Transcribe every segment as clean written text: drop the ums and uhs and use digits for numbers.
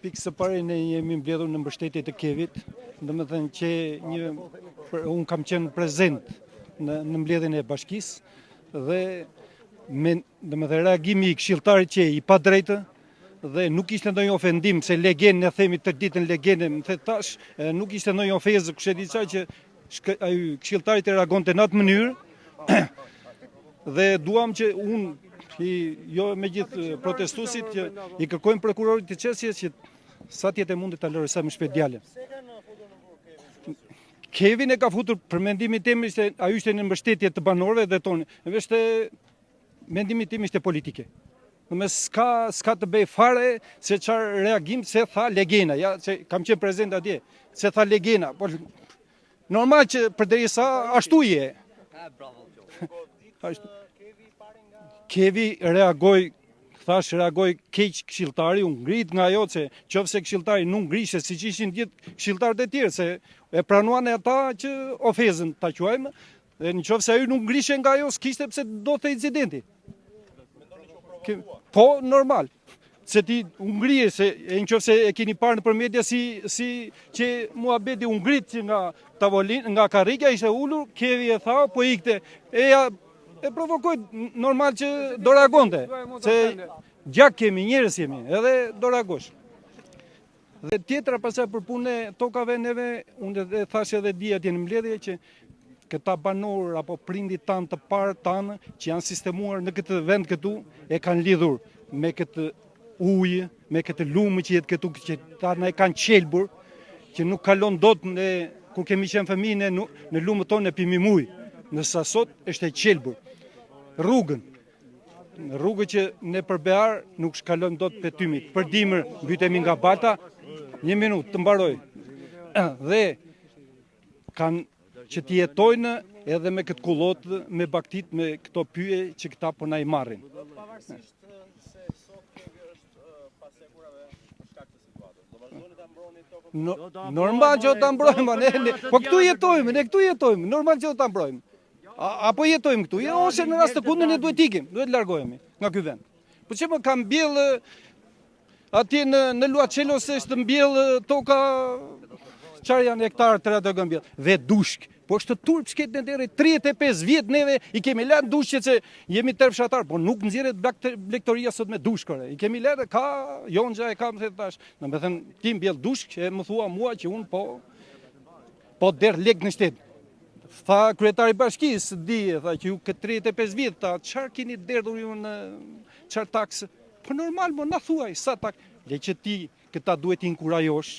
Pikë së pari ne jemi mbledhur në mbështetje të Kevit, domethënë që unë kam qenë prezent në mbledhjen e bashkisë dhe domethënë reagimi i këshilltarit që i pa drejtë dhe nuk ishte ndonjë ofendim se legjen ne themi të ditën legjen më the tash, nuk ishte ndonjë ofezë kush e di çfarë që ai këshilltari të reagonte në atë mënyrë dhe duam që jo me gjithë protestuesit që i kërkojmë prokurorit të qesjes që sa tjetë e mundi të lërë sa më shpejt djalen. Kevin e ka futur për mendimin tim ishte ajo ishte në mbështetje të banorëve dhe tonë. Është mendimi tim ishte politike. Me s'ka të bëj fare se çfarë reagim se tha Legena, ja se kam qenë prezent atje, se tha Legena, po normal që përderisa ashtu je. Kevi reagoi keq këshilltari, u ngrit nga ajo se qofse këshilltari nuk ngrishe siç ishin gjithë këshilltarët e tjerë se e pranuan ata që ofezën ta quajmë, dhe nëse ai nuk ngrishe nga ajo s'kishte pse do të incidenti. Po normal. Se ti u ngrije se nëse e keni parë nëpër media si që muhabeti u ngrit nga tavolin, nga karrika ishte ulur, Kevi e tha, po ikte. E provokoj normal që do reagonte, se gjak kemi, njerëz jemi, edhe do reagosh. Dhe tjetra pasaj për punë e tokave neve, unë dhe thash edhe di atje në mbledhje që këta banor apo prindit tanë të parë tanë që janë sistemuar në këtë vend këtu e kanë lidhur me këtë ujë, me këtë lumë që jetë këtu që ta ne kanë qelbur, që nuk kalon dot kur kemi qenë fëmijë në lumët tonë e pimim ujë, nësa sot është e qelbur. Rrugë që ne për Bear nuk shkalojmë dot petymit. Për dimër mbytemi nga Balta, 1 minutë të mbaroj. Dhe kanë që të jetojnë edhe me këtë kullotë, me baktit, me këto pyje që këta po na i marrin. Pavarësisht se sot Kevi është pasigurave për shkak të situatës. Do vazhdoni ta mbroni tokën. Normal që do ta mbrojmë, po këtu jetojmë, normal që do ta mbrojmë. Apo jetojmë këtu, ose në rast të kundër ne duhet ikim, duhet largohemi nga ky vend. Po çfarë kam mbjell atje në Luaçelo se është mbjell toka çfarë janë hektarë 3 ato mbjell. Dhe dushk, po është turp shket në deri 35 vjet neve i kemi lënë dushqet se jemi tërë fshatar, po nuk nxjerret blegtoria sot me dushkore. I kemi lënë ka Jonxha e kam thënë tash. Domethënë ti mbjell dushk e më thua mua që un po der lek në shtet. Tha kryetari bashkisë, tha që ju këtë 35 vjet, çfarë keni derdhur ju në çfarë taksë? Po normal, mo na thuaj sa tak. Le që ti këta duhet i inkurajosh,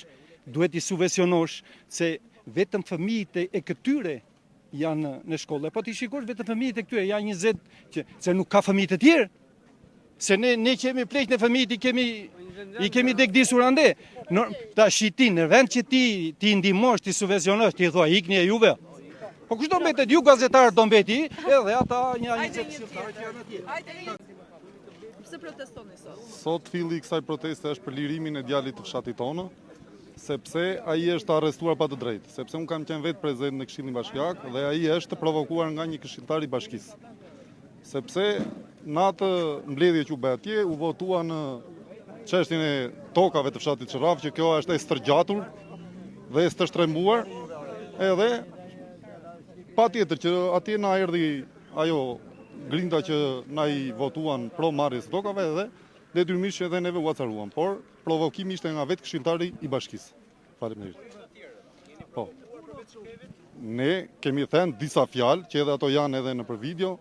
duhet i subvencionosh, se vetëm fëmijët e këtyre janë në shkollë. Po ti shikosh vetëm fëmijët e këtyre janë 20 se nuk ka fëmijë të tjerë. Se ne që jemi pleqë në fëmijët i kemi degdisur ande. Tash ti në vend që ti ndihmosh, ti subvencionosh, ti thua ikni e juve. Po kush do mbetet ju gazetarë do mbeti, edhe ata një 20 këshilltarë që janë atje. Pse protestoni sot? Sot filli i kësaj proteste është për lirimin e djalit të fshatit tonë, sepse ai është arrestuar pa të drejtë, sepse unë kam qenë vetë prezent në Këshillin Bashkiak dhe ai është provokuar nga një këshilltar i bashkisë. Sepse në atë mbledhje që u bë atje, u votua në çështjen e tokave të fshatit Çerraf, që kjo është e stërgjatur dhe e stërshtrembuar, edhe patjetër që atje na erdhi ajo grinda që na i votuan pro marrjes së tokave dhe detyrimisht edhe neve u acaruan, por provokimi ishte nga vetë këshilltari i bashkisë. Faleminderit. Po. Ne kemi thënë disa fjalë që edhe ato janë edhe nëpër video.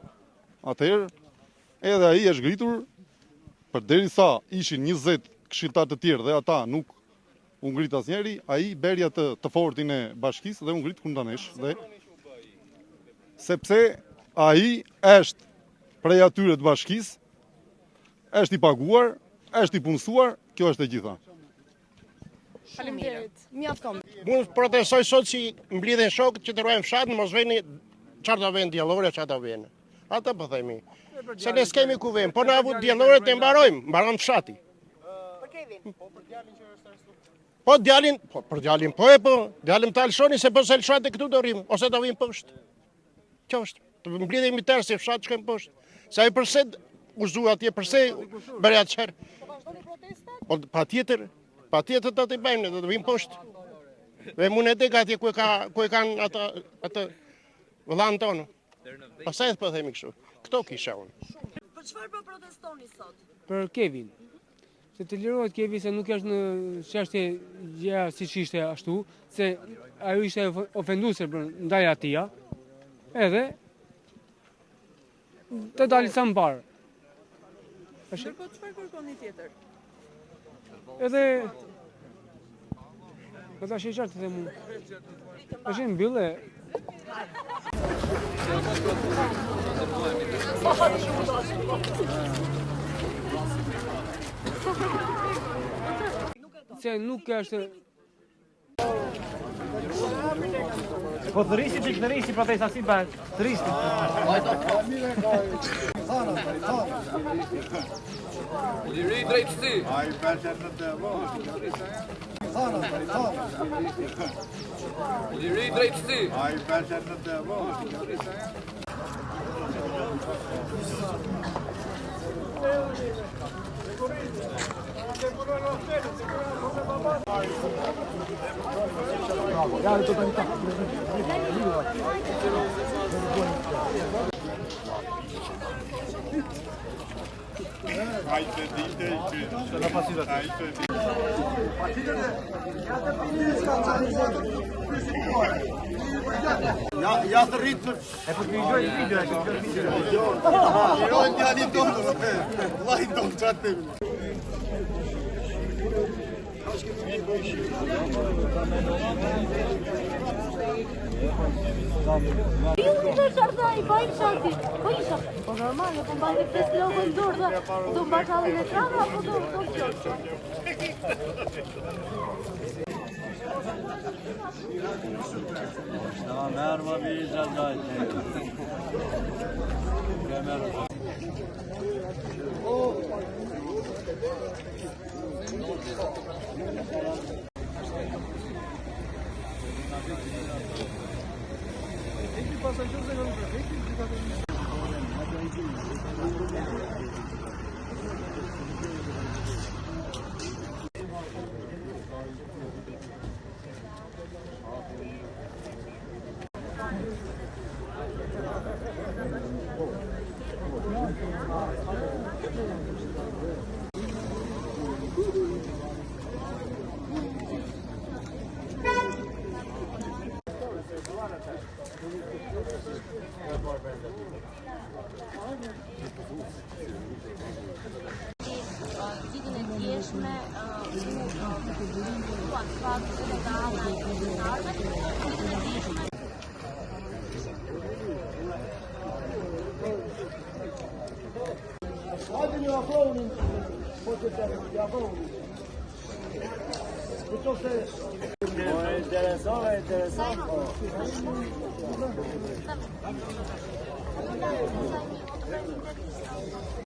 Atëherë edhe ai është ngritur përderisa ishin 20 këshilltar të tjerë dhe ata nuk u ngrit asnjëri, ai beri atë të fortin e bashkisë dhe u ngrit kundanesh dhe sepse ai është prej atyre të bashkisë, është i paguar, është i punësuar, kjo është e gjitha. Faleminderit. Mjafton. Unë protestoj sot si mblidhen shokët që të ruajnë fshatin, mos veni çfarë do vjen diellore, çfarë do vjen. Ata po themi. Se ne s'kemi ku vjen, po na avu diellore të mbaron fshati. Për Kevin. Po djalin, për djalin djalin të alshoni se po se lëshate këtu do rrim, ose do vim poshtë. Kjo është, të mblidhemi tërë se fshat shkojmë poshtë. Se ai përse u zua atje, përse bëri atë çfarë? Po patjetër do t'i bëjmë, do të vim poshtë. Dhe mund e dek atje ku e kanë atë vëllain tonë. Pastaj po themi kështu. Kto kisha unë. Për çfarë po protestoni sot? Për Kevin. Se të lirohet Kevin se nuk është në çështje gjëja siç ishte ashtu, se ajo ishte ofenduese ndaj atia. Edhe të dalë sa më parë. Po çfarë kërkoni tjetër? Edhe po tash e qartë them unë. Është mbyllë. Se nuk është Po thërisi protesta si bëhet? Thërisi. Liri drejtësi. Ai peshet në të Liri drejtësi. Ai peshet në të Ai të dite që la pasita. Ai të Ja të rritë. E po të vijoj video, Jo, djali tonë. Vllai tonë çatë. Po normale, po mbajnë fest logo në dorë dhe do mbakallin e trava, apo do qërë? Merë më vizë dajtë. Ditën e djeshme, faktë të dana e kryetarëve, ditën e djeshme. Hajde një afronin, po të të afronin. Këto se... interesant, po.